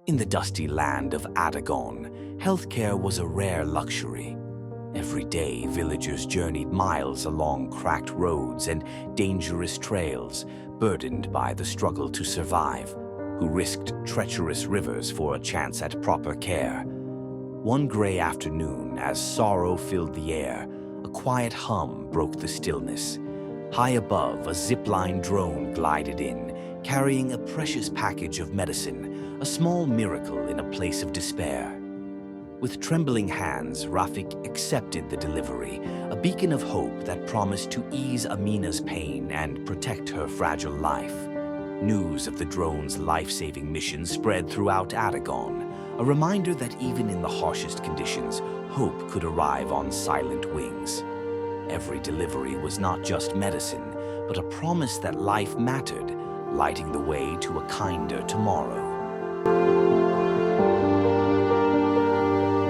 In the dusty land of Adagon, healthcare was a rare luxury. Every day, villagers journeyed miles along cracked roads and dangerous trails, burdened by the struggle to survive, who risked treacherous rivers for a chance at proper care. One gray afternoon, as sorrow filled the air, a quiet hum broke the stillness. High above, a zipline drone glided in, carrying a precious package of medicine, a small miracle in a place of despair. With trembling hands, Rafik accepted the delivery, a beacon of hope that promised to ease Amina's pain and protect her fragile life. News of the drone's life-saving mission spread throughout Adagon, a reminder that even in the harshest conditions, hope could arrive on silent wings. Every delivery was not just medicine, but a promise that life mattered, lighting the way to a kinder tomorrow.